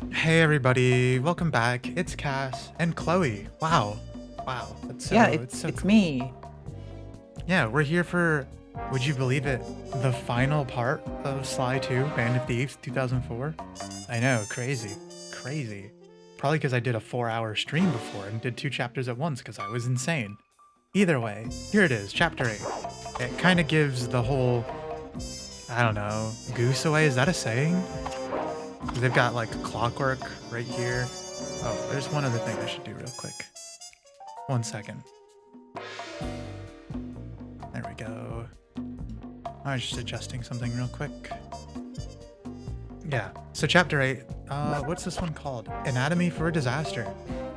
Hey everybody, welcome back. It's Cass and Chloe. Wow. Wow. Yeah, It's it's so it's cool. me. Yeah, we're here for, would you believe it, the final part of Sly 2, Band of Thieves 2004. I know, crazy. Crazy. Probably because I did a 4-hour stream before and did 2 chapters at once because I was insane. Either way, here it is, chapter 8. It kind of gives the whole, I don't know, goose away. Is that a saying? They've got like clockwork right here. Oh, there's one other thing I should do real quick. 1 second. There we go. I was just adjusting something real quick. Yeah, so chapter 8, what's this one called? Anatomy for a Disaster.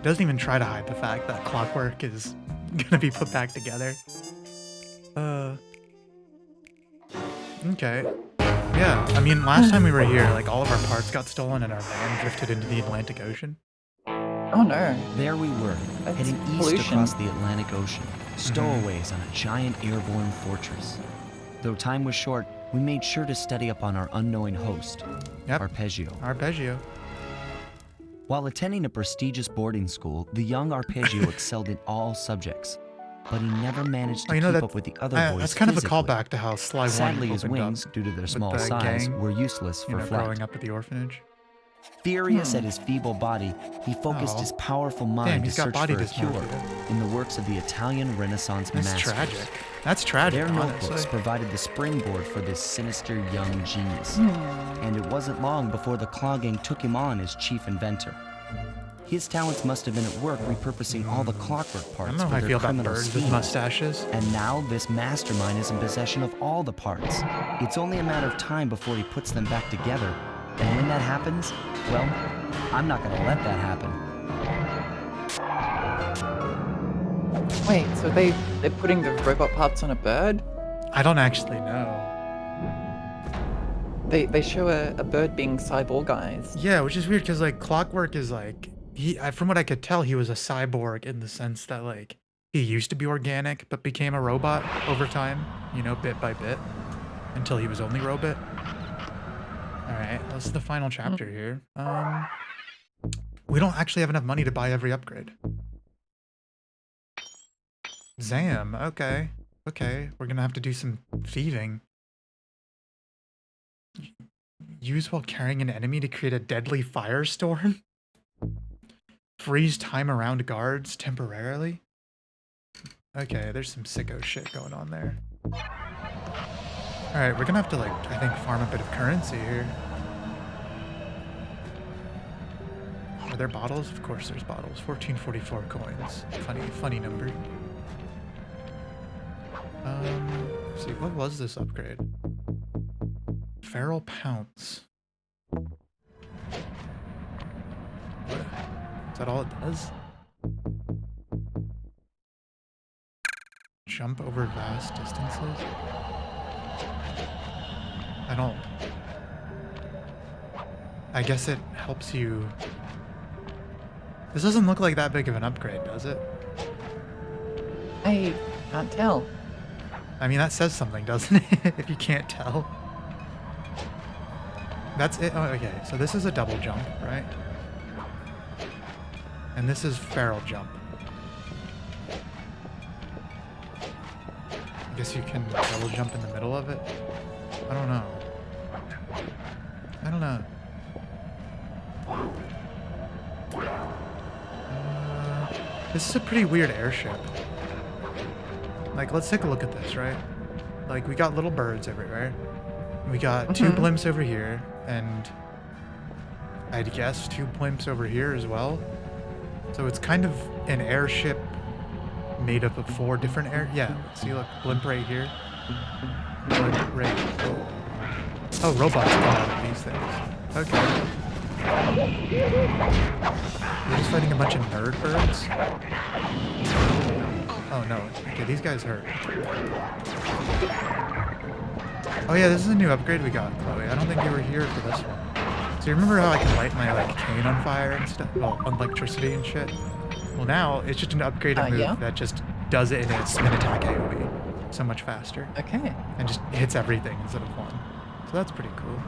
Doesn't even try to hide the fact that clockwork is gonna be put back together. Okay. Yeah, I mean, last time we were here, like, all of our parts got stolen and our van drifted into the Atlantic Ocean. Oh no, There we were, that's heading east pollution. across the Atlantic Ocean, stowaways on a giant airborne fortress. Though time was short, we made sure to study up on our unknowing host, Yep, Arpeggio. Arpeggio. While attending a prestigious boarding school, the young Arpeggio excelled in all subjects, but he never managed to Oh, you know, keep up with the other boys that's kind of a physically. callback to how Sly 1 Sadly, his opened wings, up due to their with small the size, gang, were useless you for know, flight. growing up at the orphanage. Furious at his feeble body, he focused Aw. his powerful Damn, mind to he's got search body for a cure dysmorphia. in the works of the Italian Renaissance That's masters. tragic. That's tragic, Their notebooks honestly. provided the springboard for this sinister young genius, and it wasn't long before the Claw Gang took him on as chief inventor. His talents must have been at work repurposing all the clockwork I parts don't know for how I their feel about criminal birds with schemes. mustaches. And now this mastermind is in possession of all the parts. It's only a matter of time before he puts them back together. And when that happens, well, I'm not gonna let that happen. Wait, so they're putting the robot parts on a bird? I don't actually know. They show a bird being cyborgized. Yeah, which is weird because like Clockwork is like from what I could tell, he was a cyborg in the sense that like he used to be organic but became a robot over time, you know, bit by bit, until he was only robot. All right, this is the final chapter here. We don't actually have enough money to buy every upgrade. Zam, okay. Okay, we're gonna have to do some thieving. Use while carrying an enemy to create a deadly firestorm? Freeze time around guards temporarily? Okay, there's some sicko shit going on there. Alright, we're gonna have to, like, I think farm a bit of currency here. Are there bottles? Of course there's bottles. 1444 coins. Funny number. Let's see, what was this upgrade? Feral Pounce. What? Is that all it does? Jump over vast distances? I guess it helps you... This doesn't look like that big of an upgrade, does it? I can't tell. I mean, that says something, doesn't it? If you can't tell. That's it. Oh, okay, so this is a double jump, right? And this is feral jump. I guess you can double jump in the middle of it? I don't know. I don't know. This is a pretty weird airship. Like, let's take a look at this, right? Like, we got little birds everywhere. We got 2 blimps over here, and I'd guess 2 blimps over here as well. So it's kind of an airship made up of 4 different Yeah, see, look, blimp right here. Blimp right. Oh, robots come out of these things. Okay. We're just fighting a bunch of nerd birds. Oh no. Okay, these guys hurt. Oh yeah, this is a new upgrade we got, Chloe. I don't think you were here for this one. So you remember how I can light my like cane on fire and stuff? Well, electricity and shit? Well now, it's just an upgraded move Yeah. that just does it in its spin attack AoE. So much faster. Okay. And just hits everything instead of one. So that's pretty cool.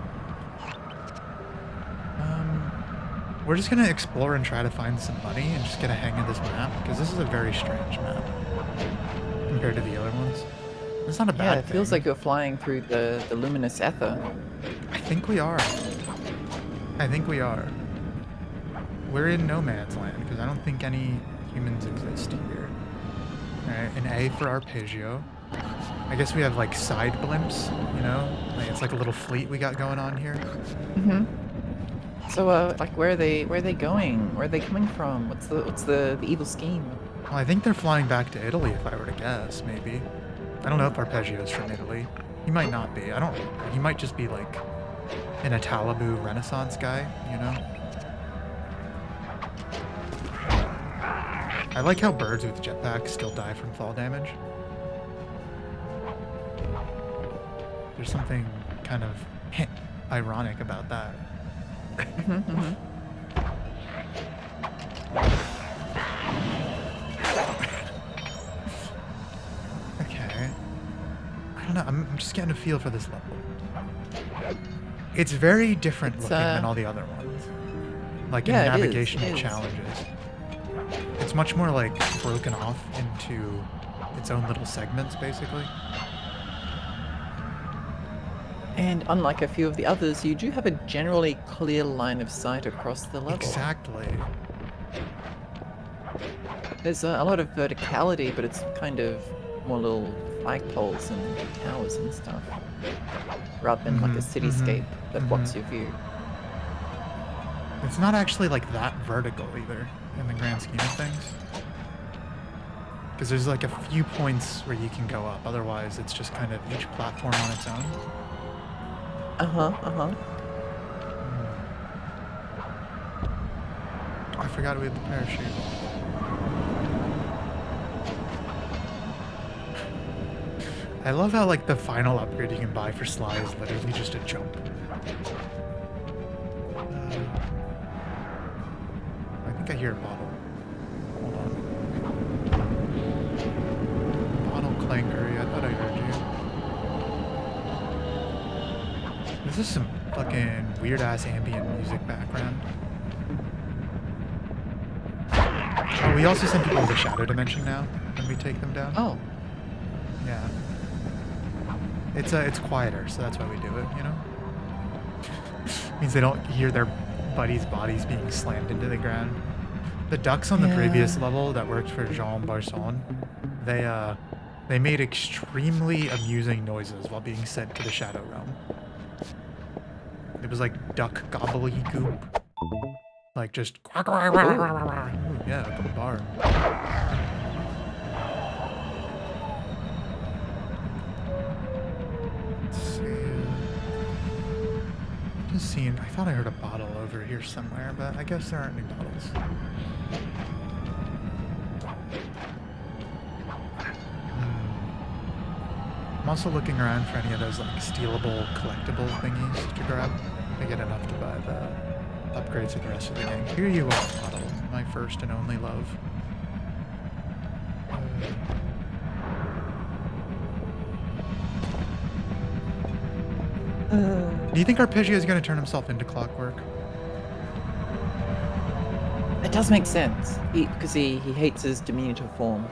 We're just gonna explore and try to find some money and just get a hang of this map, because this is a very strange map compared to the other ones. It's not a bad Yeah, it feels thing. like you're flying through the luminous ether. I think we are. I think we are. We're in no man's land, because I don't think any humans exist here. Alright, an A for Arpeggio. I guess we have like side blimps, you know? Like, it's like a little fleet we got going on here. Mm-hmm. So, like, where are they going? Where are they coming from? What's the evil scheme? Well, I think they're flying back to Italy, if I were to guess, maybe. I don't know if Arpeggio's from Italy. He might not be. I don't. He might just be like an Italibu Renaissance guy, you know? I like how birds with jetpacks still die from fall damage. There's something kind of ironic about that. Okay. I don't know. I'm just getting a feel for this level. It's very different looking than all the other ones. Like in Yeah, it is, navigational it is. challenges. It's much more like broken off into its own little segments, basically. And unlike a few of the others, you do have a generally clear line of sight across the level. Exactly. There's a lot of verticality, but it's kind of more little flagpoles and towers and stuff, rather than like a cityscape that blocks your view. It's not actually like that vertical either, in the grand scheme of things. Because there's like a few points where you can go up, otherwise it's just kind of each platform on its own. Oh, I forgot we had the parachute. I love how like the final upgrade you can buy for Sly is literally just a jump. I think I hear a bottle. Hold on. Bottle clankery, I thought I heard you. This is some fucking weird ass ambient music background. Oh, we also send people to the shadow dimension now when we take them down. Oh, Yeah. It's quieter, so that's why we do it, you know? Means they don't hear their buddies' bodies being slammed into the ground. The ducks on the previous level that worked for Jean Barson, they made extremely amusing noises while being sent to the Shadow Realm. It was like duck gobbledygook. Like just quack, quack, quack, quack, quack, quack. Ooh, yeah, up in the bar. Just seeing, I thought I heard a bottle over here somewhere, but I guess there aren't any bottles. I'm also looking around for any of those like stealable, collectible thingies to grab. I get enough to buy the upgrades for the rest of the game. Here you are, bottle, my first and only love. Do you think Arpeggio is going to turn himself into Clockwork? it does make sense. Because he hates his diminutive form.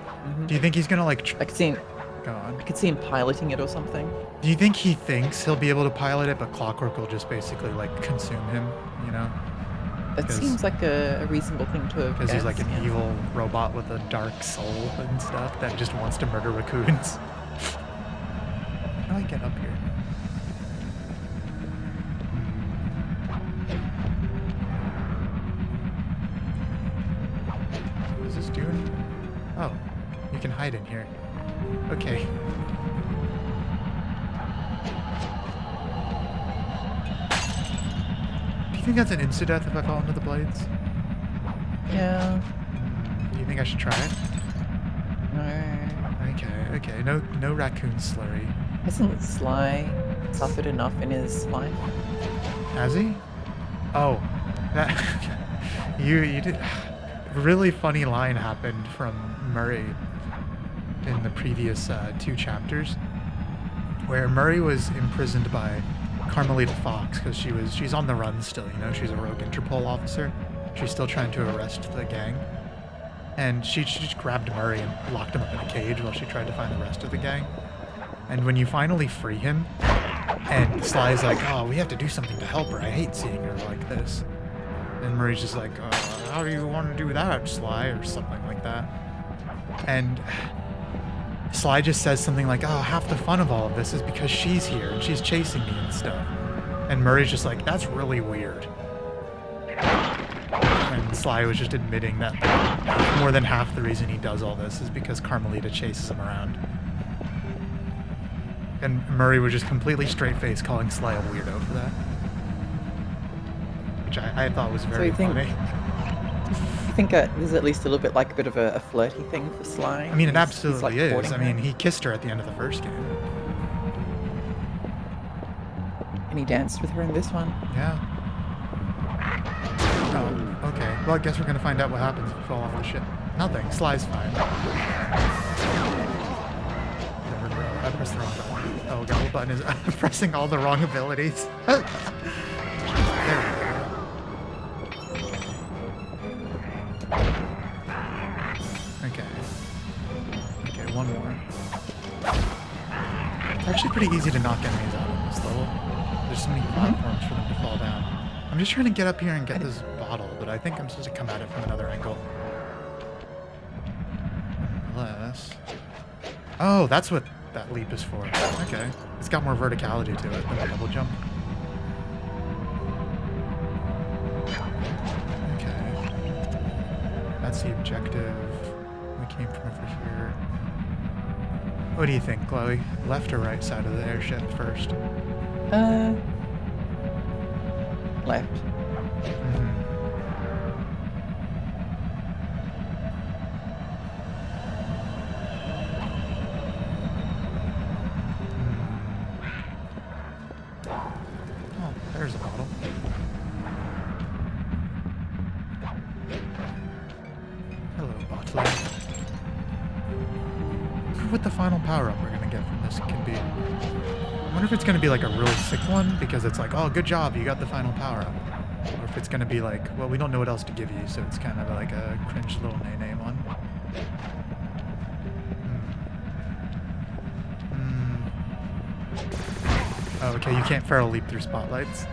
Do you think he's going to like... I could see him. Go on. I could see him piloting it or something. Do you think he thinks he'll be able to pilot it, but Clockwork will just basically like consume him, you know? That seems like a reasonable thing to have Because he's like an guessed, yeah. evil robot with a dark soul and stuff that just wants to murder raccoons. How do I get up here? What is this doing? Oh, you can hide in here. Okay. Do you think that's an insta-death if I fall into the blades? Yeah. Do you think I should try it? No. Okay. No raccoon slurry. Hasn't Sly suffered enough in his life? Has he? Oh, that you did. Really funny line happened from Murray in the previous 2 chapters, where Murray was imprisoned by Carmelita Fox because she's on the run still. You know, she's a rogue Interpol officer, She's still trying to arrest the gang. And she just grabbed Murray and locked him up in a cage while she tried to find the rest of the gang. And when you finally free him, and Sly's like, oh, we have to do something to help her. I hate seeing her like this. And Murray's just like, how do you want to do that, Sly? Or something like that. And Sly just says something like, oh, half the fun of all of this is because she's here and she's chasing me and stuff. And Murray's just like, that's really weird. And Sly was just admitting that more than half the reason he does all this is because Carmelita chases him around. And Murray was just completely straight-faced calling Sly a weirdo for that. Which I thought was very funny. You think there's at least a little bit like a bit of a flirty thing for Sly? I mean, it absolutely like is. I mean, he kissed her at the end of the first game. And he danced with her in this one. Yeah. Oh, okay. Well, I guess we're gonna find out what happens if you fall off the ship. Nothing. Sly's fine. I pressed the wrong button. Oh, God, what button is it? I'm pressing all the wrong abilities. There we go. Okay. Okay, one more. It's actually pretty easy to knock enemies out on this level. There's so many platforms for them to fall down. I'm just trying to get up here and get this bottle, but I think I'm supposed to come at it from another angle. Unless... Oh, that's what that leap is for. Okay. It's got more verticality to it than a double jump. Okay. That's the objective. We came from over here. What do you think, Chloe? Left or right side of the airship first? Left. Oh, there's a bottle. Hello, bottler. What the final power-up we're gonna get from this can be. I wonder if it's gonna be like a really sick one, because it's like, oh, good job, you got the final power-up. Or if it's gonna be like, well, we don't know what else to give you, so it's kind of like a cringe little nay-nay one. Oh, okay, you can't feral leap through spotlights.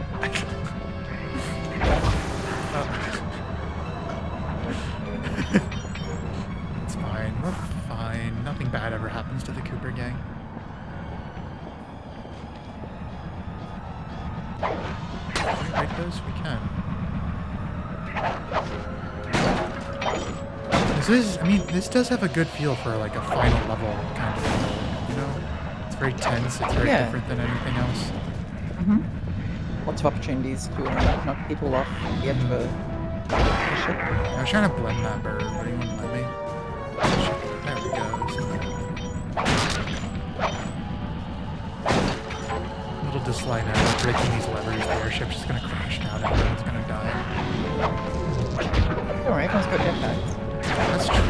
It's fine, we're fine. Nothing bad ever happens to the Cooper gang. Can we break those? We can. This does have a good feel for like a final level kind of level, you know? It's very tense, it's very different than anything else. Lots of opportunities to knock people off the edge of a ship. I was trying to blend that bird, but he wouldn't let me. There we go. Little dislike now, breaking these levers, the airship's just gonna crash down and everyone's gonna die. Don't worry, everyone's got jetpacks. That's true.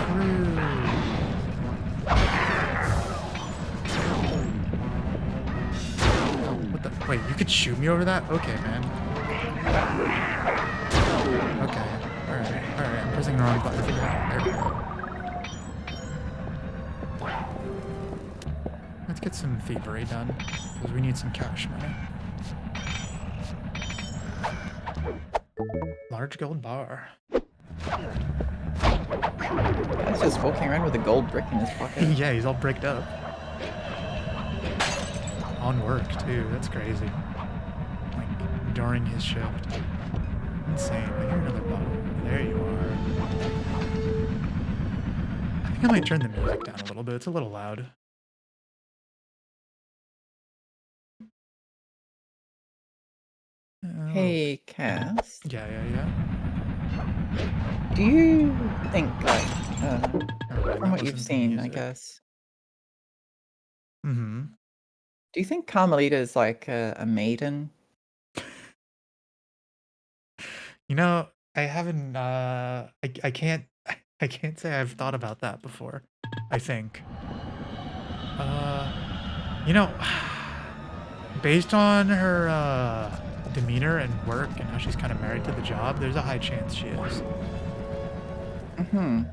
Oh, what the? Wait, you could shoot me over that? Okay, man. Okay. Alright. I'm pressing the wrong button. There we go. Let's get some thievery done, because we need some cash money. Large gold bar. He's just walking around with a gold brick in his pocket. Yeah, he's all bricked up. On work, too. That's crazy. Like, during his shift. Insane. I hear another bottle. There you are. I think I might turn the music down a little bit. It's a little loud. Hey, Cass. Yeah. Do you think, like, Alright, from that what you've wasn't the seen, I music. guess, Mm-hmm. do you think Carmelita is like a maiden? You know, I haven't, I can't say I've thought about that before, I think. You know, based on her, demeanor and work and how she's kind of married to the job, there's a high chance she is. Mm-hmm.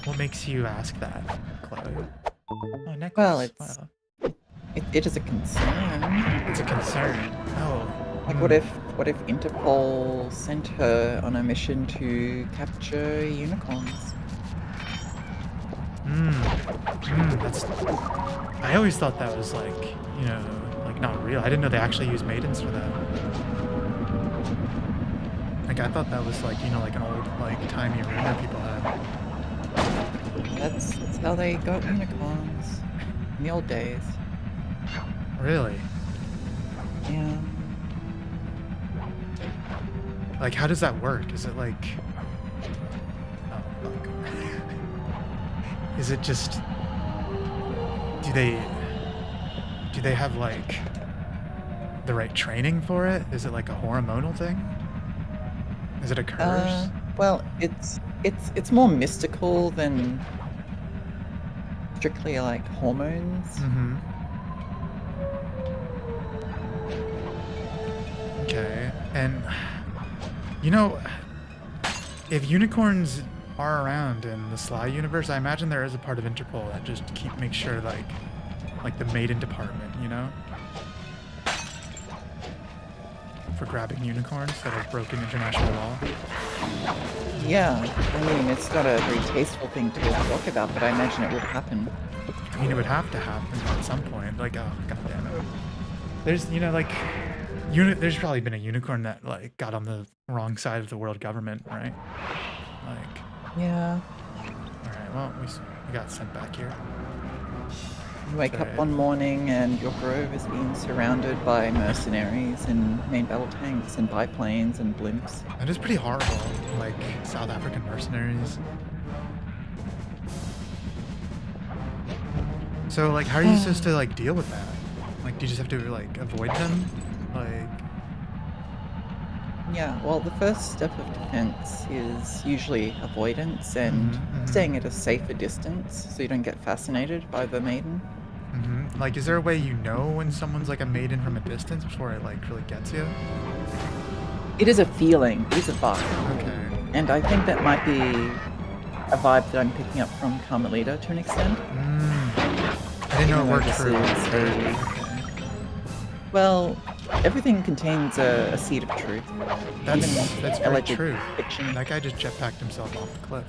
What makes you ask that, Chloe? Oh, Well, necklace. Wow. it is a concern. It's a concern. Oh. Like, what if Interpol sent her on a mission to capture unicorns? That's. I always thought that was like, like not real. I didn't know they actually use maidens for that. Like I thought that was like, like an old like timey rumor people had. That's how they got unicorns in the old days. Really? Yeah. Like how does that work? Is it like? Oh fuck. Is it just? Do they have like the right training for it? Is it like a hormonal thing? Is it a curse? Well, it's more mystical than strictly like hormones. Mm-hmm. Okay, and if unicorns are around in the Sly universe, I imagine there is a part of Interpol that just makes sure like the maiden department, for grabbing unicorns that have broken international law. Yeah, I mean, it's not a very tasteful thing to talk about, but I imagine it would happen. I mean, it would have to happen at some point. Like, oh god damn it. There's there's probably been a unicorn that like got on the wrong side of the world government, right? Like. Yeah. Alright, well, we got sent back here. You wake up one morning and your grove is being surrounded by mercenaries and main battle tanks and biplanes and blimps. That is pretty horrible, like South African mercenaries. So, like, how are you supposed to, like, deal with that? Like, do you just have to, like, avoid them? Like... Yeah, well, the first step of defense is usually avoidance and staying at a safer distance so you don't get fascinated by the maiden. Like, is there a way you know when someone's, like, a maiden from a distance before it, like, really gets you? It is a feeling. It is a vibe. Okay. And I think that might be a vibe that I'm picking up from Carmelita to an extent. I didn't know it worked for... Well, everything contains a seed of truth. That's very alleged true. fiction. That guy just jetpacked himself off the cliff,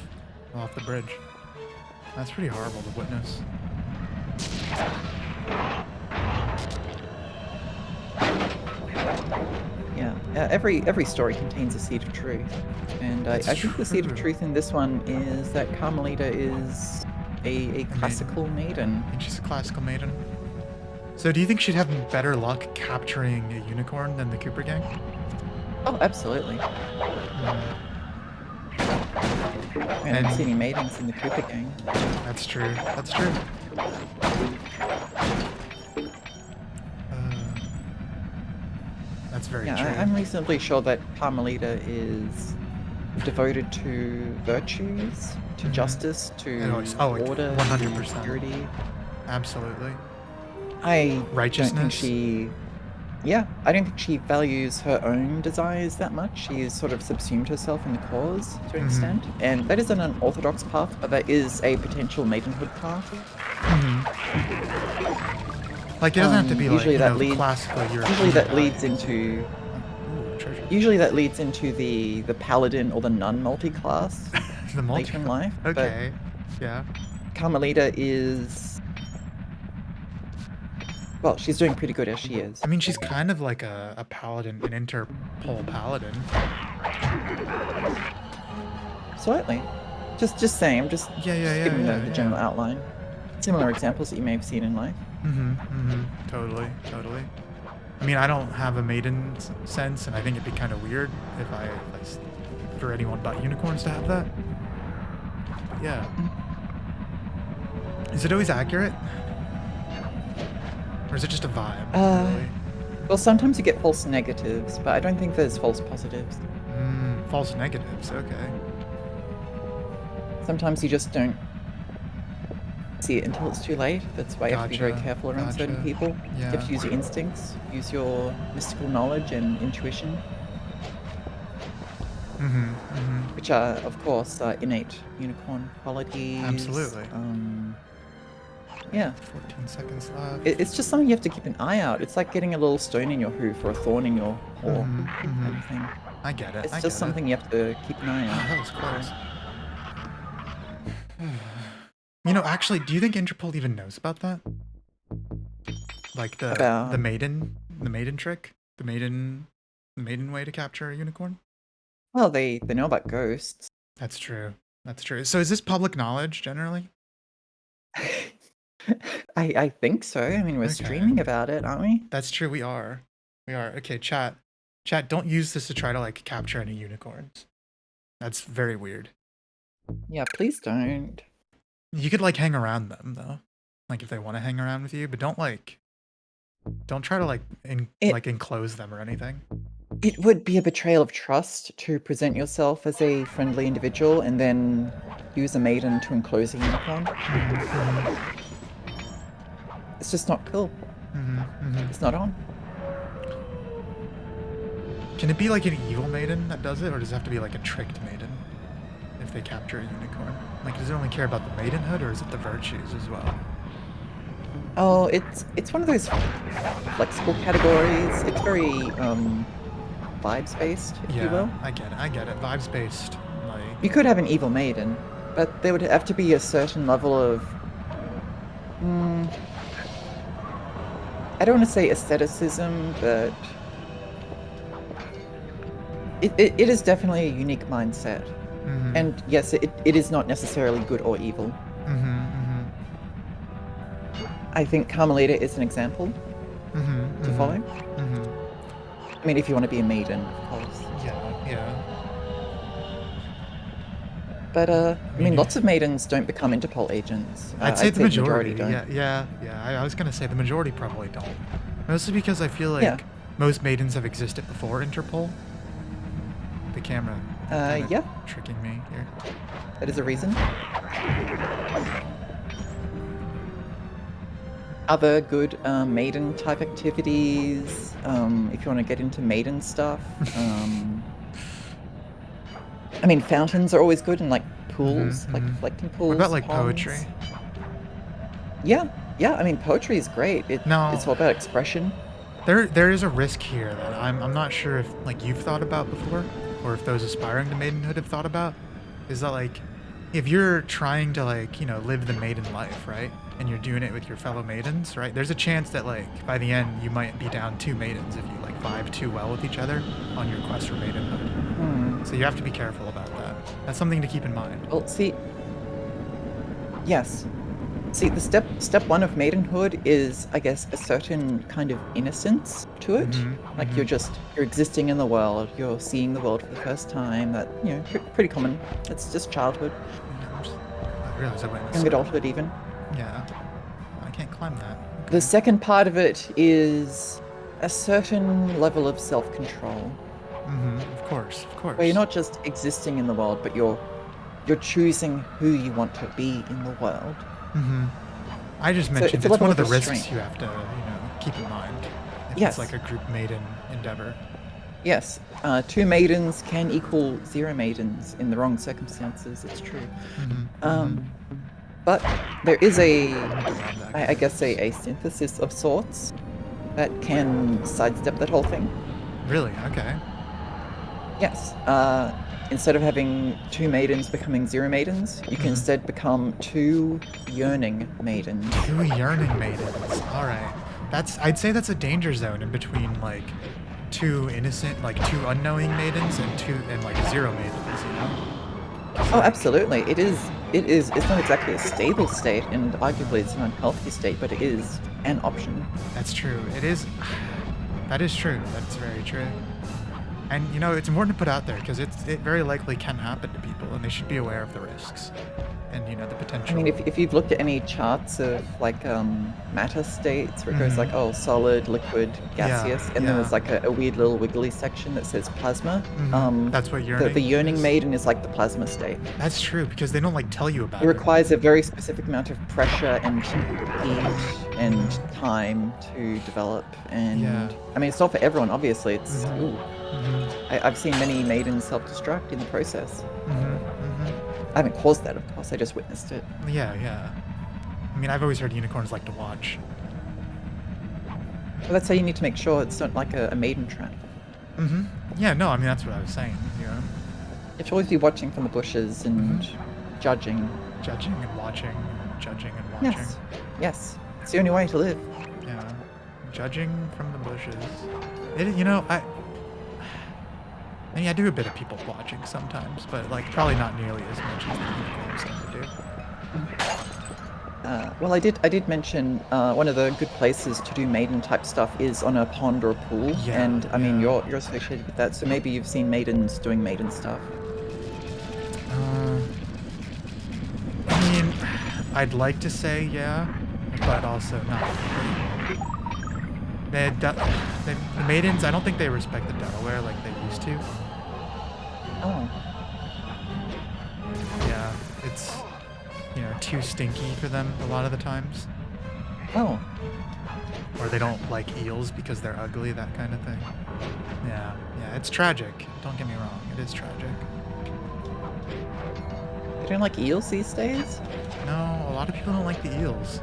off the bridge. That's pretty horrible to witness. Yeah, every story contains a seed of truth, and I think the seed of truth in this one is that Carmelita is a classical maiden. I think she's a classical maiden. So do you think she'd have better luck capturing a unicorn than the Cooper gang? Oh, absolutely. And I don't see any maidens in the Cooper gang. That's true. That's true. That's very true. I'm reasonably sure that Carmelita is devoted to virtues, to justice, to order, 100%. security. Absolutely. I Righteousness. don't think I don't think she values her own desires that much. She's sort of subsumed herself in the cause to an extent. And that is an unorthodox path, but that is a potential maidenhood path. Like, it doesn't have to be usually like, that leads, classical European. Usually that leads into... treasure. Usually that leads into the paladin or the nun multi-class later in life. Okay, yeah. Carmelita is... Well, she's doing pretty good as she is. I mean, she's kind of like a paladin, an Interpol paladin. Slightly. Just saying, I'm just giving the general outline. Similar examples that you may have seen in life. Totally. I mean, I don't have a maiden sense, and I think it'd be kind of weird if I for anyone but unicorns to have that. But yeah. Is it always accurate? Or is it just a vibe? Really? Well, sometimes you get false negatives, but I don't think there's false positives. False negatives, okay. Sometimes you just don't see it until it's too late. That's why you have to be very Gotcha, careful around certain gotcha. people. You have Yeah. to use your instincts, use your mystical knowledge and intuition, which are, of course, innate unicorn qualities. Absolutely. Yeah. 14 seconds left. It's just something you have to keep an eye out. It's like getting a little stone in your hoof or a thorn in your paw kind of thing. I get it. It's I just get something you have to keep an eye it. out. That was close. You know, actually, do you think Interpol even knows about that? Like the About maiden trick, the maiden way to capture a unicorn. well, they know about ghosts. That's true. That's true. So is this public knowledge generally? I think so. I mean, we're Okay. streaming about it, aren't we? That's true. We are. We are. Okay, chat. Chat. Don't use this to try to like capture any unicorns. That's very weird. Yeah, please don't. You could like hang around them though, like if they want to hang around with you, but don't try to like enclose them or anything. It would be a betrayal of trust to present yourself as a friendly individual and then use a maiden to enclose a unicorn. It's just not cool. It's not on. Can it be like an evil maiden that does it, or does it have to be like a tricked maiden if they capture a unicorn? Like, does it only care about the maidenhood, or is it the virtues as well? Oh, it's one of those flexible categories. It's very vibes based, if you will. I get it. I get it. Vibes based. Like, You could have an evil maiden, but there would have to be a certain level of I don't want to say aestheticism, but it is definitely a unique mindset. And yes, it is not necessarily good or evil. I think Carmelita is an example to follow. I mean, if you want to be a maiden, of course. yeah. But I mean, lots of maidens don't become Interpol agents. I'd say the majority. don't. Yeah. I was gonna say the majority probably don't. Mostly because I feel like most maidens have existed before Interpol. The camera. Yeah, Tricking me here. that is a reason. Other good maiden type activities, if you want to get into maiden stuff. I mean, fountains are always good, and like pools, like reflecting pools. What about like ponds. poetry? Yeah. I mean, poetry is great. It's all about expression. There is a risk here that I'm not sure if like you've thought about before, or if those aspiring to maidenhood have thought about. Is that like, if you're trying to like, you know, live the maiden life, right? And you're doing it with your fellow maidens, right? There's a chance that like by the end you might be down 2 maidens if you like vibe too well with each other on your quest for maidenhood. So you have to be careful about that. That's something to keep in mind. Well, see, yes. See, the step one of maidenhood is, I guess, a certain kind of innocence to it. Like you're existing in the world, you're seeing the world for the first time. That, you know, pretty common. It's just childhood, I realize I went young adulthood even. Yeah. I can't climb that. The second part of it is a certain level of self-control. Of course. Where you're not just existing in the world, but you're choosing who you want to be in the world. I just mentioned it's a it's one level of the of risks restraint. you have to, keep in mind. If Yes. it's like a group maiden endeavor. Yes, 2 maidens can equal 0 maidens in the wrong circumstances. It's true. But there is I guess a synthesis of sorts that can sidestep that whole thing. Really? Okay. Yes. Instead of having 2 maidens becoming 0 maidens, you can instead become 2 yearning maidens. 2 yearning maidens. All right. I'd say that's a danger zone in between like 2 innocent, like 2 unknowing maidens and like 0 maidens. You know? Oh, absolutely. It is. It's not exactly a stable state, and arguably it's an unhealthy state, but it is an option. That's true. It is. That is true. That's very true. And it's important to put out there because it very likely can happen to people, and they should be aware of the risks. and you know the I potential. mean, if you've looked at any charts of like matter states where it goes like, Mhm. oh, solid, liquid, Yeah, gaseous, and then yeah. there's like a weird little wiggly section that says plasma. That's what The yearning yearning is. maiden is like the plasma state. That's true because they don't like tell you It about it. requires a very specific amount of pressure and heat and Mhm. time to develop. Yeah. And I mean, it's not for everyone, obviously. It's Mhm. ooh. Mhm. I've seen many maidens self-destruct in the process. Mhm. Mhm. I haven't caused that, of course. I just witnessed it. Yeah, yeah. I mean, I've always heard unicorns like to watch. Well, that's how you need to make sure it's not like a maiden trap. Mhm. Yeah, no, I mean that's what I was saying, you know. You should always be watching from the bushes and Mhm. judging. Judging and watching and judging and watching. Yes. Yes. It's the only way to live. Yeah. Judging from the bushes. It, you know, I mean, I do a bit of people watching sometimes, but like probably not nearly as much as the unicorns tend to do. Well, I did mention one of the good places to do maiden type stuff is on a pond or a pool, Yeah, and I mean yeah. you're associated with that, so maybe you've seen maidens doing maiden stuff. Uh, I mean, I'd like to say yeah, but also not really. The maidens, I don't think they respect the Delaware like they used to. Oh, Yeah, it's, you know, too stinky for them a lot of the times. oh, Or they don't like eels because they're ugly, that kind of thing. Yeah, yeah, it's tragic. Don't get me wrong, it is tragic. they don't like eels these days. No, a lot of people don't like the eels.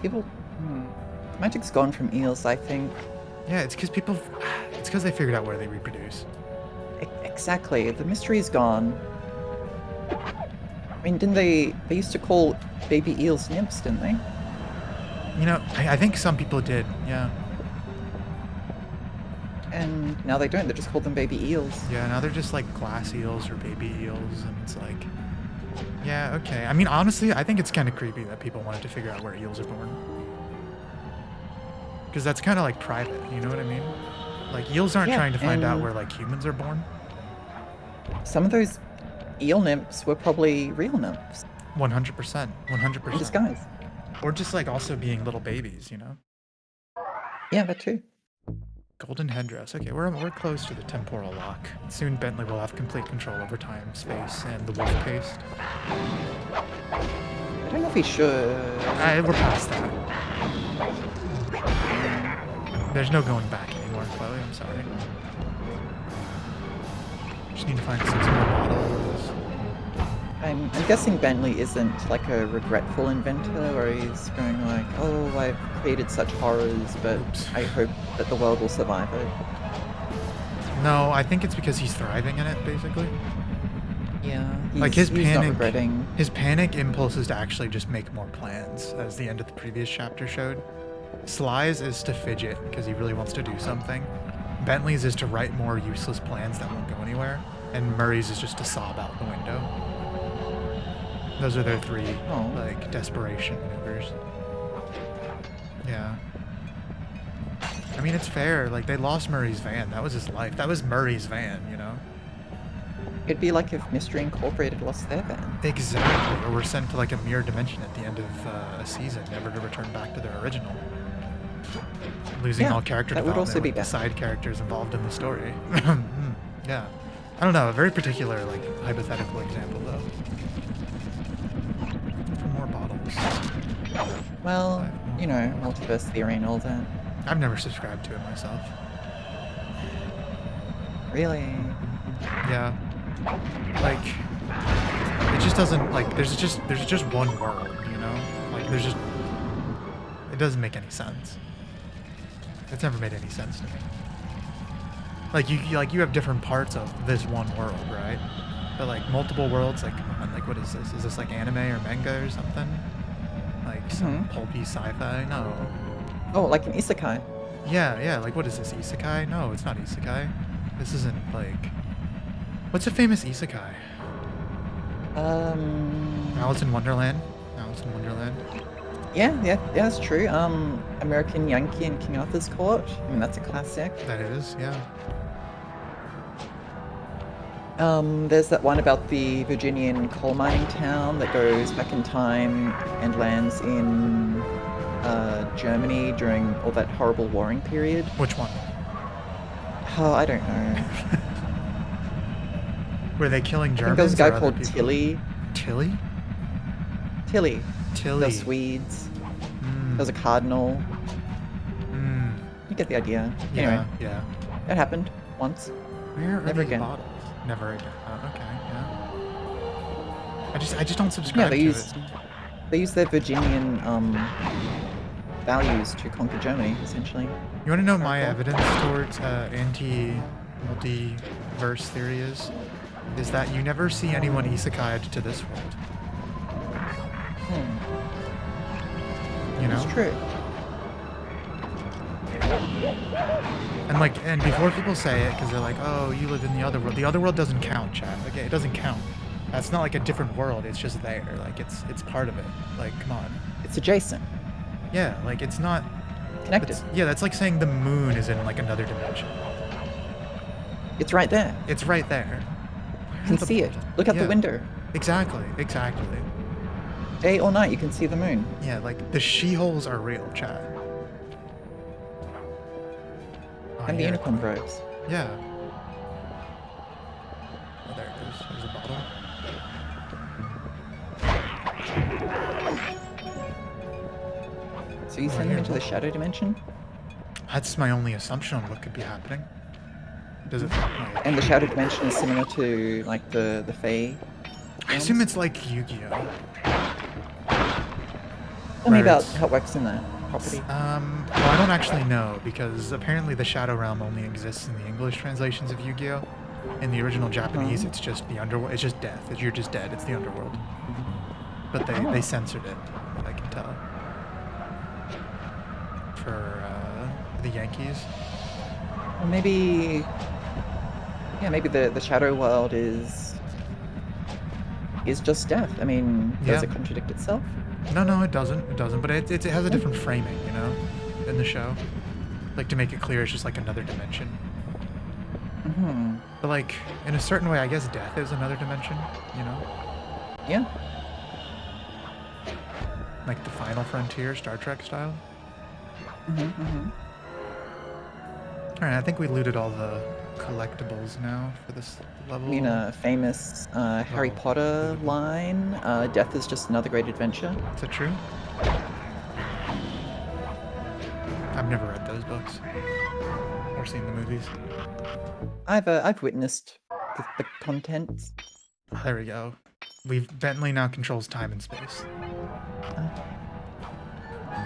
People, magic's gone from eels, I think. Yeah, it's because people, it's because they figured out where they reproduce. Exactly, the mystery's gone. I mean, didn't they used to call baby eels nymphs, didn't they? You know, I think some people did, yeah. And now they don't. They just call them baby eels. Yeah, now they're just like glass eels or baby eels, and it's like, yeah, okay. I mean, honestly, I think it's kind of creepy that people wanted to figure out where eels are born. Because that's kind of like private, you know what I mean? Like, eels aren't Yeah, trying to find out and where like humans are born. some of those eel nymphs were probably real nymphs 100%, in 100%. disguise. Or just like also being little babies, you know? Yeah, that too. Golden headdress. Okay, we're close to the temporal lock. Soon Bentley will have complete control over time, space, and the wolf paste. I don't know if he should. We're past that. There's no going back anymore, Chloe. I'm sorry. Just need to find 6 more bottles. I'm guessing Bentley isn't like a regretful inventor where he's going like, oh, I've created such horrors, but Oops. I hope that the world will survive it. No, I think it's because he's thriving in it, basically. Yeah, Like his he's not panic, regretting. his panic impulse is to actually just make more plans, as the end of the previous chapter showed. Sly's is to fidget because he really wants to do something. Bentley's is to write more useless plans that won't go anywhere, and Murray's is just to sob out the window. Those are their 3 Oh. like desperation maneuvers. Yeah. I mean, it's fair. Like, they lost Murray's van. That was his life. That was Murray's van, you know? It'd be like if Mystery Incorporated lost their van. Exactly. Or were sent to like a mirror dimension at the end of a season, never to return back to their original. Losing Yeah, all character that would development also be with the bad. side characters involved in the story. Yeah. I don't know. A very particular, like, hypothetical example, though. Looking for more bottles. Well, you know, multiverse theory and all that. I've never subscribed to it myself. Really? Yeah. Like, it just doesn't, like, there's just one world, you know? Like, there's just, it doesn't make any sense. It's never made any sense to me. Like, you have different parts of this one world, right? But like multiple worlds, like, come on, like, what is this? Is this like anime or manga or something? Like some pulpy sci-fi? No. Oh, like an isekai. Yeah, yeah, like, what is this, isekai? No, it's not isekai. This isn't, like... What's a famous isekai? Alice in Wonderland? Alice in Wonderland? Yeah, that's true. American Yankee and King Arthur's Court. I mean, that's a classic. That is, yeah. There's that one about the Virginian coal mining town that goes back in time and lands in Germany during all that horrible warring period. Which one? Oh, I don't know. Were they killing I think there was a Germans guy or other called people? Tilly. Tilly? Tilly. Tilly. They're Swedes. Mm. There's a cardinal. Mm. You get the idea. Yeah, Anyway, yeah. it happened once. Where are Never these again. bottles? Never again. Oh, okay, yeah. I just don't Yeah, subscribe they to used it. they used their Virginian values to conquer Germany, essentially. You want to know Very my cool. evidence towards anti-multiverse theory is that you never see anyone isekai'd to this world. Hmm. You know? It's true. And before people say it, because they're like, oh, you live in the other world doesn't count, chat. Okay, it doesn't count. That's not like a different world. It's just there. Like it's part of it. Like, come on. It's adjacent. Yeah, like it's not Connected. yeah, that's like saying the moon is in like another dimension. It's right there. It's right there. You can see it. Look out the window. Exactly. Day or night, you can see the moon. Yeah, like the she-holes are real, chat. Oh, And the yeah. unicorn groves. Yeah. Oh, there it is. There's a bottle. So you Oh, send yeah, them into the well. shadow dimension? That's my only assumption on what could be happening. Does it? Like, And the shadow dimension is similar to, like, the Fae? I assume it's like Yu-Gi-Oh. Tell me Where about it's- how it works in that property. Well, I don't actually know, because apparently the Shadow Realm only exists in the English translations of Yu-Gi-Oh. In the original Japanese, it's just the underworld. It's just death. You're just dead. It's the underworld. But they Oh. censored it, from what I can tell. For the Yankees. Or maybe... Yeah, maybe the shadow world is just death. I mean, does Yeah. it contradict itself? No, it doesn't. It doesn't. But it has a different framing, you know, in the show. Like, to make it clear, it's just like another dimension. Mm-hmm. But like, in a certain way, I guess death is another dimension, you know? Yeah. Like the final frontier, Star Trek style. Mm-hmm. Alright, I think we looted all the collectibles now for this level. I mean, a famous Harry Oh, Potter beautiful. line, death is just another great adventure. Is that true? I've never read those books. Or seen the movies. I've witnessed the contents. Oh, there we go. Bentley now controls time and space.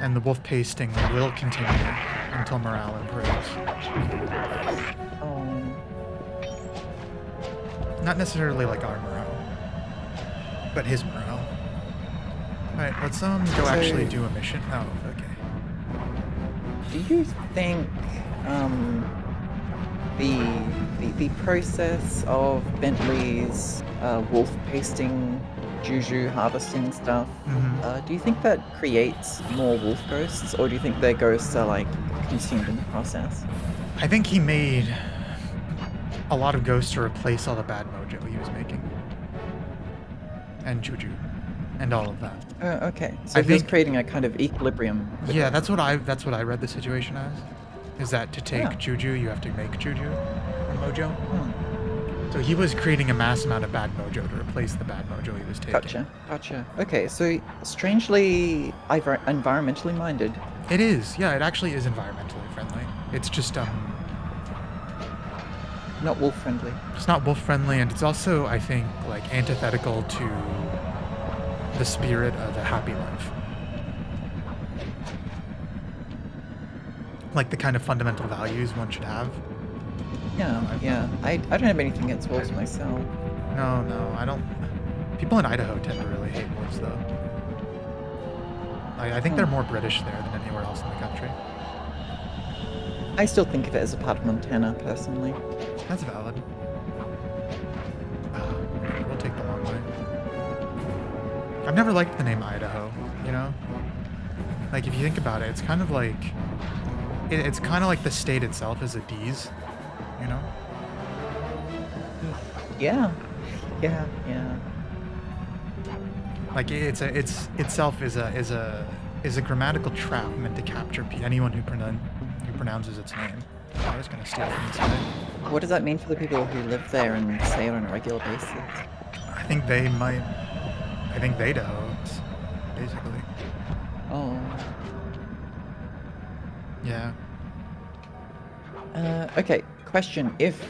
And the wolf pasting will continue until morale improves. Oh, Not necessarily like our morale, but his morale. Alright, let's go actually do a mission. Oh, okay. do you think the process of Bentley's wolf pasting, juju harvesting stuff, do you think that creates more wolf ghosts, or do you think their ghosts are like consumed in the process? I think he made a lot of ghosts to replace all the bad mojo he was making. And juju. And all of that. Okay, so I he was think- creating a kind of equilibrium. with Yeah, it. that's what I read the situation as. Is that to take Yeah. juju, you have to make juju or mojo. Hmm. So he was creating a mass amount of bad mojo to replace the bad mojo he was taking. Gotcha. Okay, so strangely environmentally minded. It is, yeah, it actually is environmentally friendly. It's just Not wolf friendly. it's not wolf friendly, and it's also, I think, like antithetical to the spirit of a happy life. Like the kind of fundamental values one should have. Yeah. I don't have anything against wolves myself. No, I don't. People in Idaho tend to really hate wolves, though. I think they're more British there than anywhere else in the country. I still think of it as a part of Montana, personally. That's valid. We'll take the long way. I've never liked the name Idaho, you know? Like, if you think about it, it's kind of like... It's kind of like the state itself is a D's, you know? Yeah. Yeah, yeah. Like it's itself is a grammatical trap meant to capture anyone who pronounces its name. I was gonna steal from this guy. What does that mean for the people who live there and say it on a regular basis? I think they might. I think they know. Basically. Oh. Yeah. Okay, question. If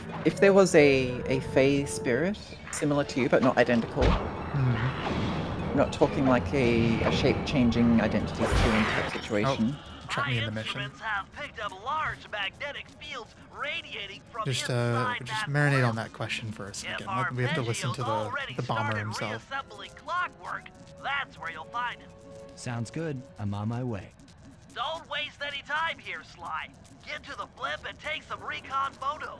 there was a Fey spirit similar to you but not identical, Hmm. not talking like a shape-changing identity stealing type Oh, situation. trap me My in the mission. instruments have picked up large magnetic fields radiating from Just inside just that marinate on blimp. that question for a If second. our We have to listen to Veggios already the bomber started himself. reassembling clockwork, that's where you'll find him. Sounds good. I'm on my way. Don't waste any time here, Sly. Get to the blimp and take some recon photos.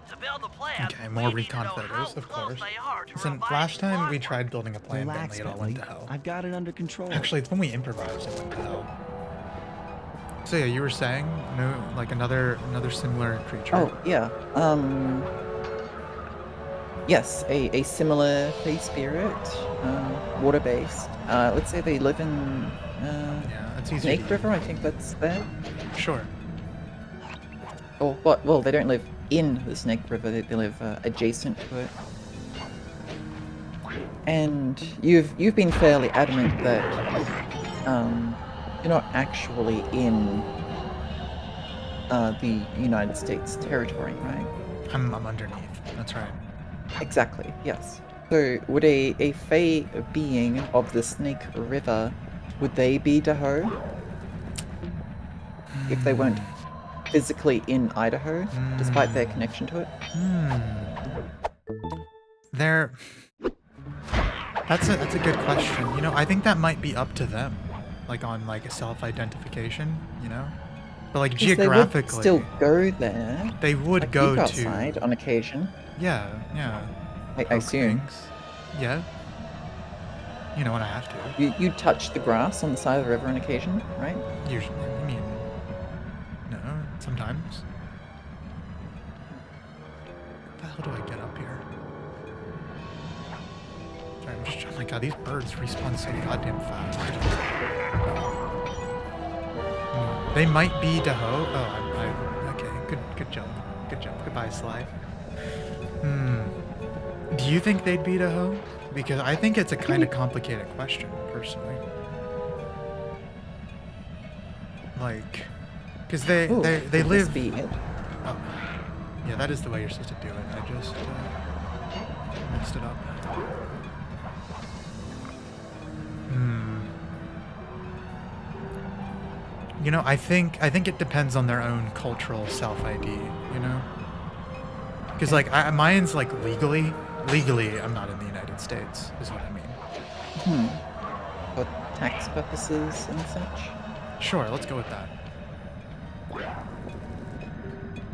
To build the plan, Okay, more we need to recon know how photos, of close course. they are to Listen, reviving last time we clockwork. tried building a plan, Relax, Bentley, it all Bentley. went to hell. I've got it under control. Actually, it's when we improvised it went to hell. So yeah, you were saying no, like another similar creature. Oh, yeah. Yes, a similar Fey spirit, water-based. Let's say they live in Yeah, it's easier Snake to River, I think that's there. Sure. Or what? Well, they don't live in the Snake River. They live adjacent to it. And you've been fairly adamant that you're not actually in the United States territory, right? I'm underneath. That's right. Exactly. Yes. So would a Fey being of the Snake River, would they be Daho if they weren't physically in Idaho, despite their connection to it? They're that's a good question. You know, I think that might be up to them, like on like a self-identification. You know, but like 'Cause they would geographically, still go there. they would Like, go you go to. outside on occasion, Yeah, yeah. I Poke assume. things. Yeah. You know when I have to. You touch the grass on the side of the river on occasion, right? Usually, I mean, no, sometimes. How the hell do I get up here? Sorry, I'm just trying. My God, these birds respawn so goddamn fast. They might be Daho. Oh, okay. Good jump. Good jump. Goodbye, Sly. Do you think they'd be Daho? Because I think it's a kind of complicated question, personally. Like, because they Ooh, they could this live. be it? Oh, yeah, that is the way you're supposed to do it. I just messed it up. You know, I think it depends on their own cultural self-ID. You know, because like mine's like legally, I'm not in the United States, is what I mean. For tax purposes and such? Sure, let's go with that.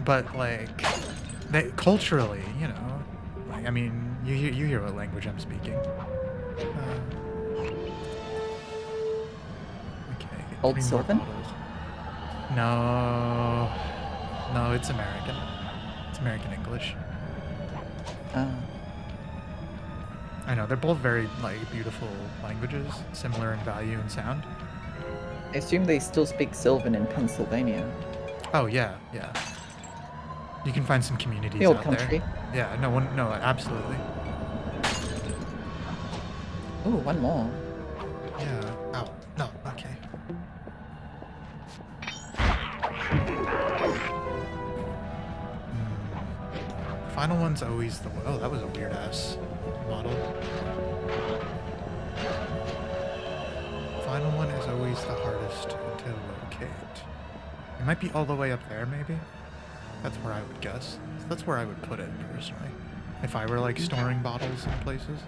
But like, they culturally, you know, like I mean, you hear what language I'm speaking. Okay. Old 3 more Sylvan? bottles. No, no, it's American. It's American English. I know they're both very like beautiful languages, similar in value and sound. I assume they still speak Sylvan in Pennsylvania. Oh yeah, yeah. You can find some communities The old out country. there. Yeah, no, absolutely. Ooh, one more. Yeah. Oh, no, okay. Final one's always the oh, that was a weird ass model. Final one is always the hardest to locate. It might be all the way up there, maybe. That's where I would guess. That's where I would put it personally, if I were like storing bottles in places.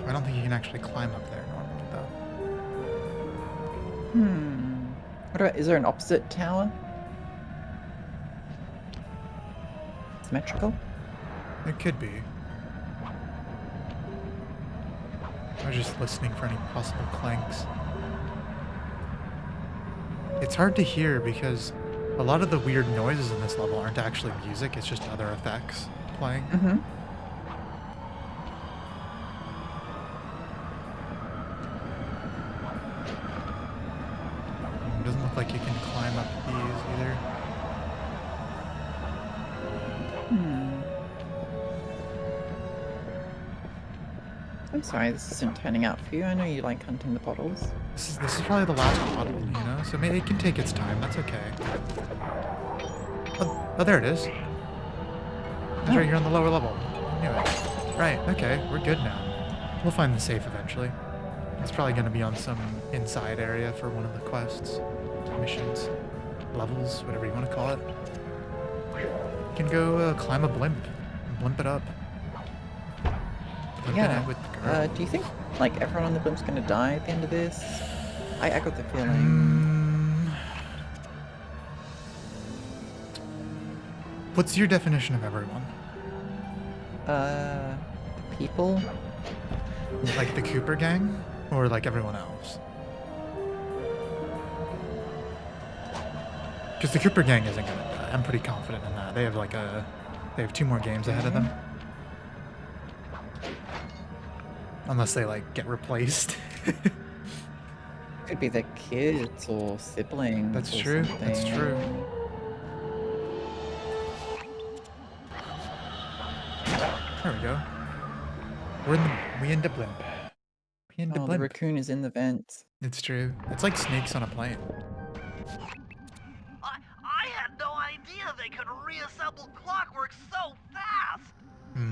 I don't think you can actually climb up there normally, though. What about, is there an opposite tower? Symmetrical? It could be. I was just listening for any possible clanks. It's hard to hear because a lot of the weird noises in this level aren't actually music, it's just other effects playing. Mm-hmm. It doesn't look like you can climb up these either. I'm sorry, this isn't turning out for you. I know you like hunting the bottles. This is probably the last bottle, you know? So maybe it can take its time, that's okay. Oh, there it is. It's right here on the lower level. I knew it. Right, okay, we're good now. We'll find the safe eventually. It's probably going to be on some inside area for one of the quests, missions, levels, whatever you want to call it. You can go climb a blimp, blimp it up. Blimp Yeah. it with the girl. Do you think like everyone on the blimp's gonna die at the end of this? I got the feeling. What's your definition of everyone? People. Like the Cooper gang? Or like everyone else? Because the Cooper gang isn't gonna die. I'm pretty confident in that. They have like they have 2 more games ahead of them. Unless they like get replaced. Could be their kids or siblings. That's or true. Something. That's true. There we go. We in the blimp. We in the Oh, the blimp. raccoon is in the vents. It's true. It's like snakes on a plane. I had no idea they could reassemble clockwork so fast!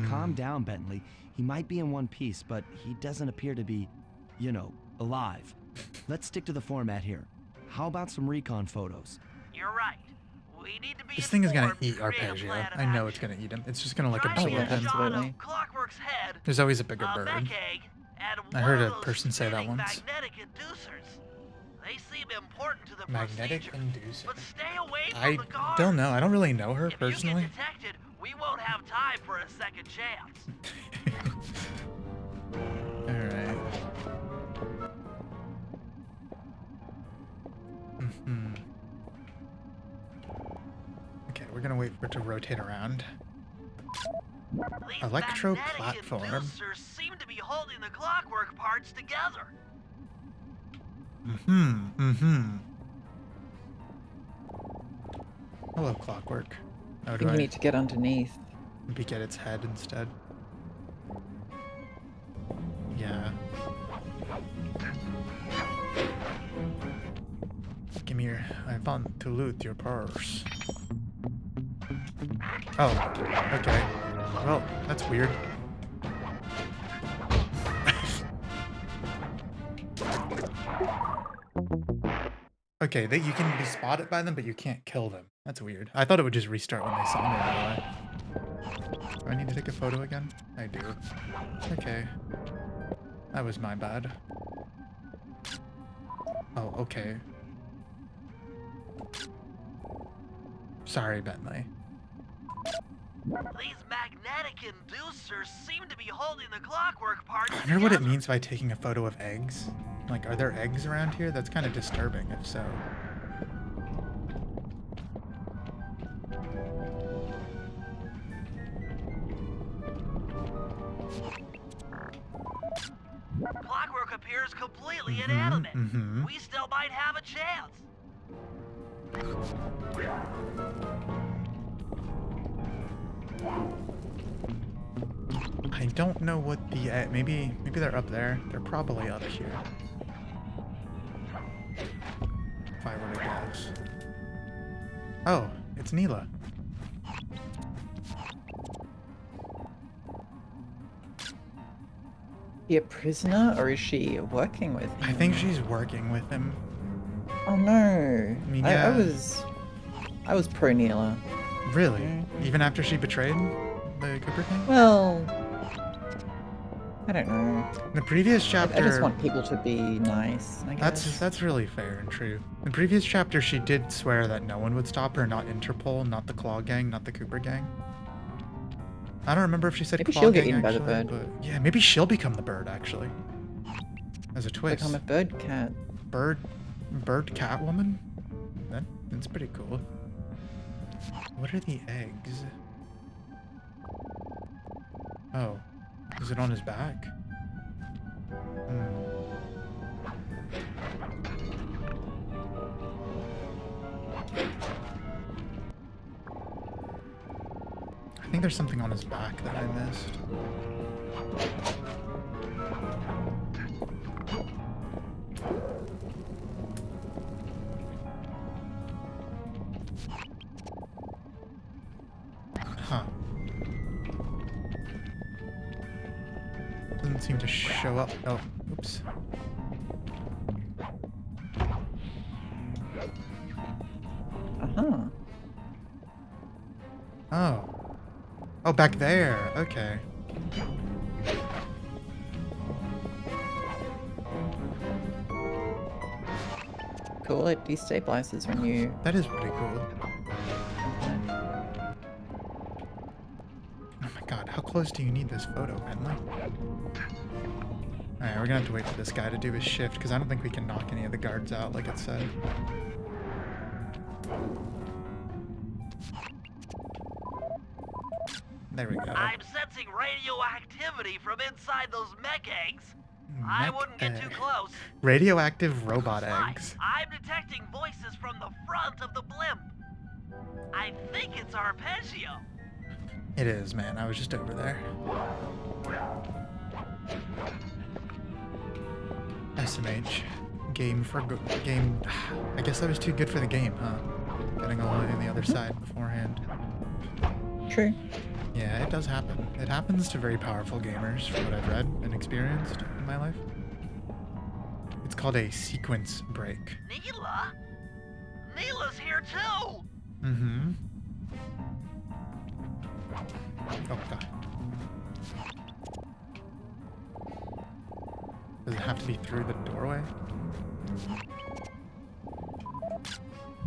Calm down, Bentley. He might be in one piece, but he doesn't appear to be, you know, alive. Let's stick to the format here. How about some recon photos? You're right. We need to be This thing is gonna informed to eat create a Arpeggio. plan of I know it's action. gonna eat him. It's just gonna like Try to absorb get a him. shot Absolutely. of Clockwork's head, There's always a bigger a bird. mech egg, and I heard one a of those person say that spinning once. magnetic inducers. They seem important to the Magnetic procedure, inducer. but stay away from I the guards. don't know. I don't really know her If personally. you get detected, we won't have time for a second chance. Alright. Okay, we're gonna wait for it to rotate around. These Electro magnetic platform. inducers seem to be holding the clockwork parts together. Hello, clockwork. Oh, I do think I you need to get underneath. maybe get its head instead? Yeah. Give me your... I want to loot your purse. Oh, okay. Well, that's weird. Okay, you can be spotted by them, but you can't kill them. That's weird. I thought it would just restart when they saw me right away. Do I need to take a photo again? I do. Okay. That was my bad. Oh, okay. Sorry, Bentley. These magnetic inducers seem to be holding the clockwork parts I wonder what it together. means by taking a photo of eggs. Like, are there eggs around here? That's kind of disturbing, if so. Clockwork appears completely inanimate. We still might have a chance. I don't know what the... maybe they're up there. They're probably up here. If I were to guess. Oh, it's Neela. Is she a prisoner or is she working with him? I think she's working with him. Oh no. I mean, yeah. I was pro Neela. Really? Even after she betrayed the Cooper King? Well, I don't know. In the previous chapter... I just want people to be nice, I guess. That's really fair and true. In previous chapter, she did swear that no one would stop her, not Interpol, not the Claw Gang, not the Cooper Gang. I don't remember if she said Maybe Claw she'll Gang, get eaten by the actually, bird. but yeah, maybe she'll become the bird, actually. As a twist. Become a bird cat. Bird cat woman? That's pretty cool. What are the eggs? Oh. Is it on his back? I think there's something on his back that I missed. Huh. Doesn't seem to show up. Oh, oops. Uh-huh. Oh. Oh, back there. Okay. Cool, it destabilizes when you... That is pretty cool. Oh my god, how close do you need this photo, Bentley? Alright, we're gonna have to wait for this guy to do his shift, because I don't think we can knock any of the guards out like it said. There we go. I'm sensing radioactivity from inside those mech eggs. I wouldn't get too close. Radioactive robot Sly, eggs. I'm detecting voices from the front of the blimp. I think it's arpeggio. It is, man. I was just over there. SMH. Game. I guess I was too good for the game, huh? Getting all the way on the other side beforehand. True. Yeah, it does happen. It happens to very powerful gamers, from what I've read and experienced in my life. It's called a sequence break. Neela? Neela's here too! Mm-hmm. Oh, God. Does it have to be through the doorway?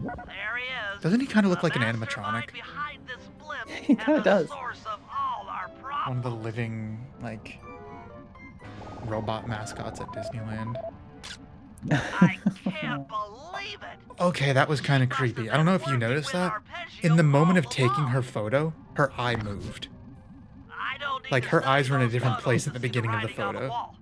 There he is. Doesn't he kind of look The like an mastermind animatronic? behind this blimp He and kinda the does. source of all our One problems. of the living, like, robot mascots at Disneyland. I can't believe it. Okay, that was kind of She must have creepy. I don't know if you been noticed working with that. arpeggio In the moment of all taking her along. photo, her eye moved. I don't need Like, to her study eyes were in a those different photos place to at the see beginning of the writing on photo. wall.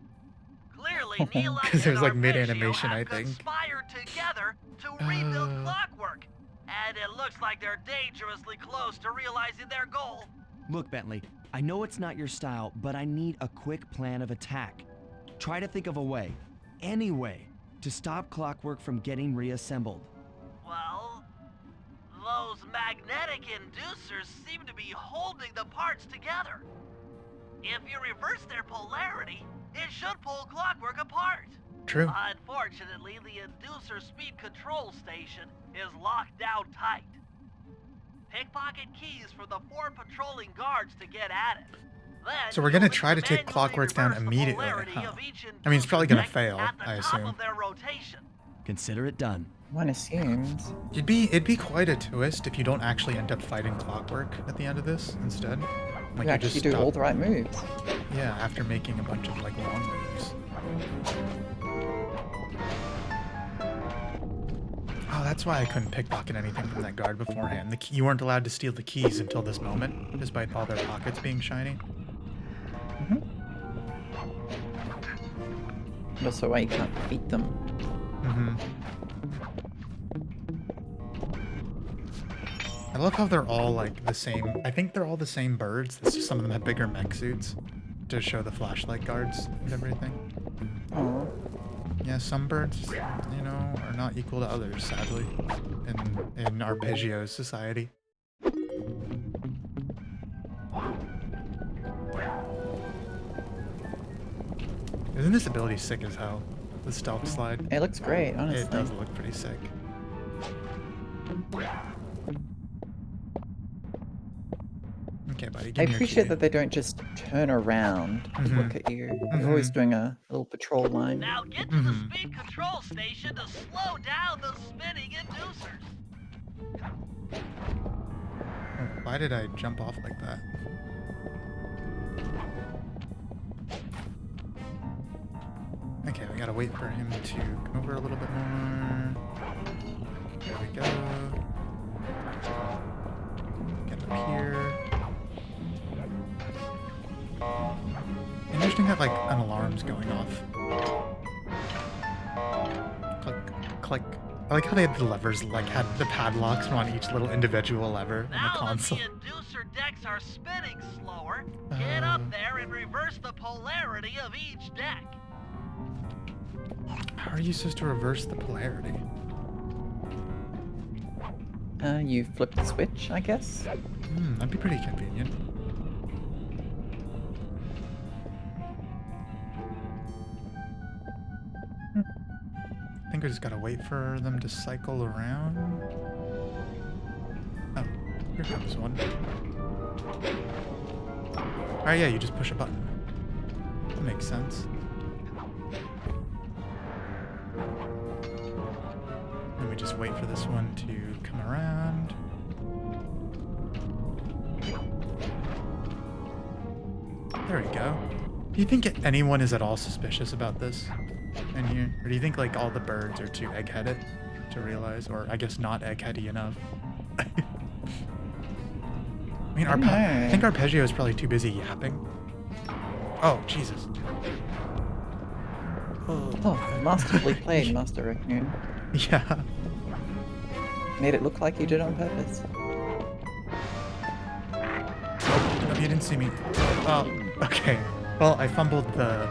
Clearly, Neela 'Cause it and was, like, Arpeggio mid-animation, have I think. conspired together to rebuild Uh. Clockwork, and it looks like they're dangerously close to realizing their goal. Look, Bentley, I know it's not your style, but I need a quick plan of attack. Try to think of a way, any way, to stop Clockwork from getting reassembled. Well, those magnetic inducers seem to be holding the parts together. If you reverse their polarity, it should pull Clockwork apart. True. Unfortunately, the inducer speed control station is locked down tight. Pickpocket keys for the 4 patrolling guards to get at it. Then So we're gonna you'll try to take manually Clockwork down reverse the immediately, polarity huh? of each I mean, it's probably inducer gonna deck fail, at the I top assume. of their rotation. Consider it done. One assumes. It'd be quite a twist if you don't actually end up fighting Clockwork at the end of this instead. Like You actually do all the right moves. Yeah, after making a bunch of like long moves. Oh, that's why I couldn't pickpocket anything from that guard beforehand. You weren't allowed to steal the keys until this moment, despite all their pockets being shiny. Also why you can't beat them. I love how they're all like the same. I think they're all the same birds. It's just some of them have bigger mech suits to show the flashlight guards and everything. Oh. Yeah, some birds, you know, are not equal to others, sadly, in Arpeggio's society. Isn't this ability sick as hell? The stealth slide. It looks great, honestly. It does look pretty sick. Okay, buddy, I give me your appreciate key. that they don't just turn around to look at you. They're always doing a little patrol line. Now get to the speed control station to slow down the spinning inducers. Oh, why did I jump off like that? Okay, we gotta wait for him to come over a little bit more. There we go. Get up here. Interesting that like an alarm's going off. Click, click. I like how they had the levers, like had the padlocks on each little individual lever on the Now that console. the inducer decks are spinning slower, get up there and reverse the polarity of each deck. How are you supposed to reverse the polarity? You flip the switch, I guess. That'd be pretty convenient. I think we just gotta wait for them to cycle around. Oh, here comes one. Alright, yeah, you just push a button. That makes sense. And we just wait for this one to come around. There we go. Do you think anyone is at all suspicious about this in here? Or do you think like all the birds are too egg-headed to realize? Or I guess not egg-heady enough? I mean, I think Arpeggio is probably too busy yapping. Oh, Jesus. Oh, masterfully played, Master Raccoon. Yeah. Made it look like you did on purpose. Oh, you didn't see me. Oh, okay. Well, I fumbled the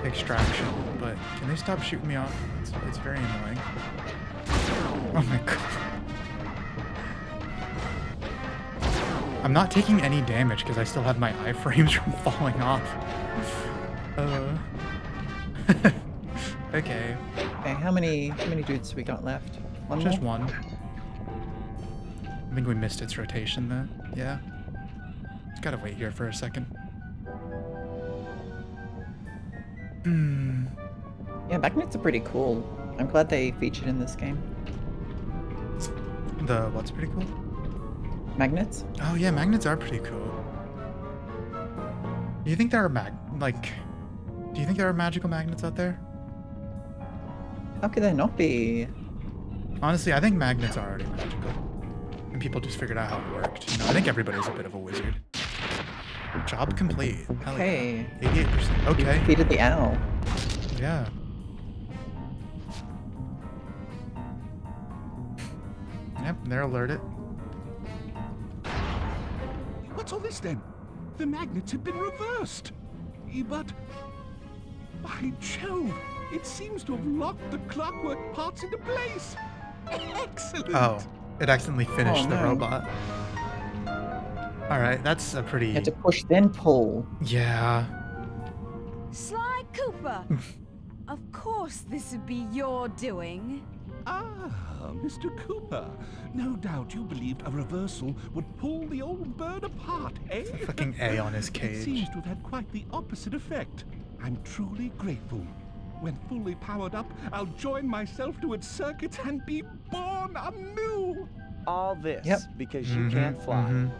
extraction, but can they stop shooting me off? It's very annoying. Oh my god. I'm not taking any damage because I still have my iframes from falling off. Okay. Okay, how many dudes we got left? One Just more? one. I think we missed its rotation though. Yeah. Just gotta wait here for a second. Yeah, magnets are pretty cool. I'm glad they featured in this game. The what's pretty cool? Magnets? Oh yeah, magnets are pretty cool. Do you think there are do you think there are magical magnets out there? How could there not be? Honestly, I think magnets are already magical. And people just figured out how it worked. You know, I think everybody's a bit of a wizard. Job complete. Hell Okay. yeah. 88%. You Okay. defeated the owl. Yeah. Yep, they're alerted. What's all this then? The magnets have been reversed. But, by Jove, it seems to have locked the clockwork parts into place. Excellent. Oh, it accidentally finished Oh, the no. robot. Alright, that's a pretty... You had to push then pull. Yeah. Sly Cooper! Of course this would be your doing. Ah, Mr. Cooper. No doubt you believed a reversal would pull the old bird apart, eh? Fucking A on his It cage. seems to have had quite the opposite effect. I'm truly grateful. When fully powered up, I'll join myself to its circuits and be born anew. All this Yep. because you can't fly. mhm.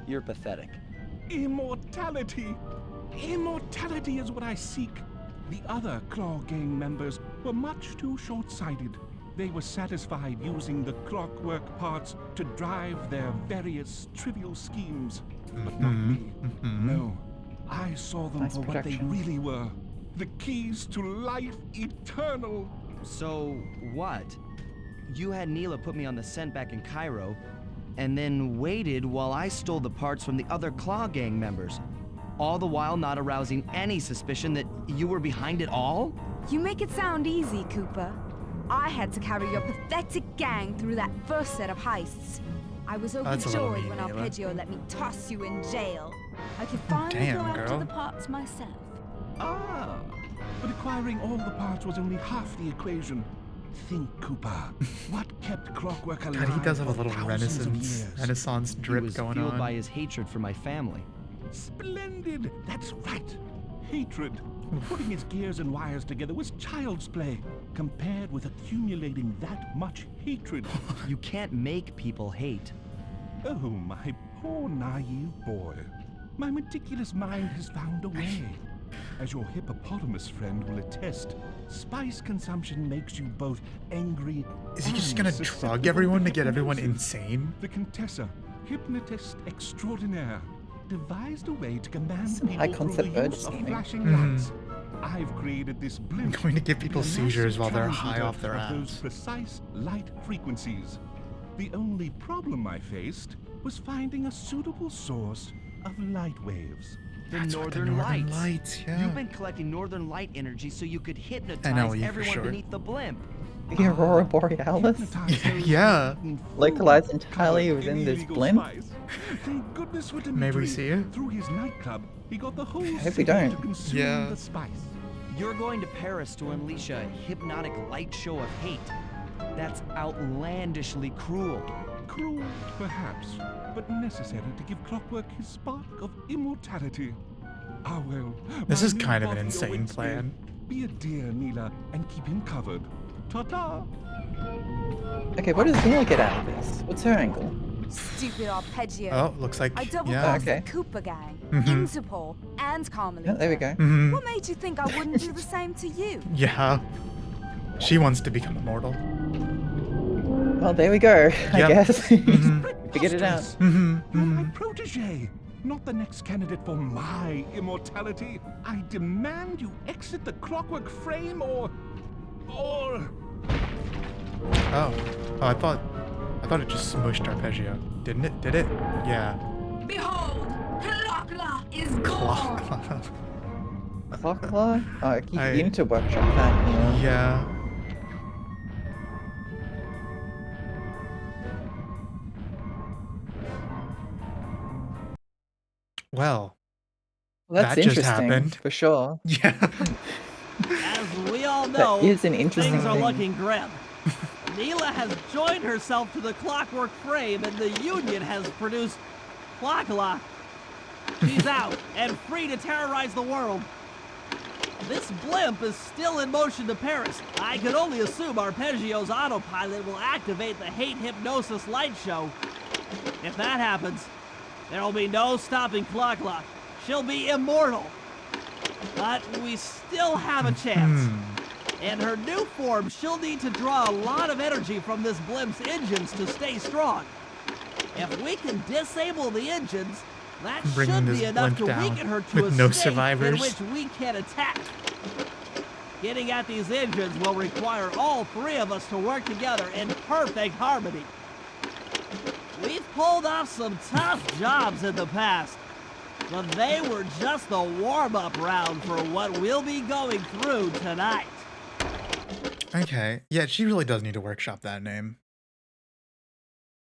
You're pathetic. Immortality! Immortality is what I seek. The other Claw Gang members were much too short-sighted. They were satisfied using the clockwork parts to drive their various trivial schemes. But not me. No. I saw them Nice for what they production. really were. The keys to life eternal. So, what? You had Neela put me on the scent back in Cairo, and then waited while I stole the parts from the other Claw Gang members, all the while not arousing any suspicion that you were behind it all? You make it sound easy, Cooper. I had to carry your pathetic gang through that first set of heists. I was That's a little overjoyed mean, when Neela. Arpeggio let me toss you in jail. I could finally Damn, go after girl. the parts myself. Ah, but acquiring all the parts was only half the equation. Think, Cooper. What kept clockwork alive God, he does have a for little thousands of renaissance He drip was going fueled on. by his hatred for my family. Splendid! That's right. Hatred. Putting his gears and wires together was child's play, compared with accumulating that much hatred. You can't make people hate. Oh, my poor naive boy. My meticulous mind has found a way. As your hippopotamus friend will attest, spice consumption makes you both angry Is he just and gonna susceptible drug to everyone to get everyone hypnosis. insane? The Contessa, hypnotist extraordinaire, devised a way to command Some people through high-concept the bird use of scheming. flashing lights. I've created this blimp. Going to give be people a massive seizures while they're high transmitter off their of those ass. precise light frequencies. The only problem I faced was finding a suitable source of light waves. The That's what the Northern Northern Lights. Lights, yeah. You've been collecting Northern Light energy so you could hypnotize NLE for everyone short. beneath the blimp. The Aurora Borealis? Hypnotize those Yeah. in Localized food, entirely colored, within this illegal blimp? spice. Thank goodness for May Dimitri. we see it? Through his nightclub, he got the whole hope we city don't. to consume Yeah. the spice. You're going to Paris to unleash a hypnotic light show of hate. That's outlandishly cruel. Cruel, perhaps, but necessary to give Clockwork his spark of immortality. Ah well. This my is new kind of an body insane awaits me. plan. Be a dear, Neela, and keep him covered. Ta-ta! Okay, what does Neil get out of this? What's her angle? Stupid arpeggio. Oh, looks like I double yeah. crossed Okay. the Cooper gang, Mhm. Interpol, and Carmelita. Yeah, there we go. Mhm. What made you think I wouldn't do the same to you? Yeah. She wants to become immortal. Well, there we go, I Yep. guess. Mhm. Figured it out. Preposterous. Mhm. You're my Mhm. protege, not the next candidate for my immortality. I demand you exit the Clockwork frame or... Oh. Oh, I thought it just smushed Arpeggio. Didn't it? Did it? Yeah. Behold, Clockla is Claw. Clockla? Oh, I- you need to workshop that, Neil. Yeah. Well, Well, that's that just interesting, happened. for sure. Yeah. As we all That know, is an interesting things are thing. looking grim. Neela has joined herself to the Clockwork frame, and the Union has produced Clockla. She's out and free to terrorize the world. This blimp is still in motion to Paris. I can only assume Arpeggio's autopilot will activate the hate hypnosis light show. If that happens, there will be no stopping Clockla. She'll be immortal. But we still have a chance. In her new form, she'll need to draw a lot of energy from this blimp's engines to stay strong. If we can disable the engines, that Bringing should this be enough blimp to down weaken her to with a no state survivors. in which we can attack. Getting at these engines will require all three of us to work together in perfect harmony. We've pulled off some tough jobs in the past, but they were just the warm-up round for what we'll be going through tonight. Okay. Yeah, she really does need to workshop that name.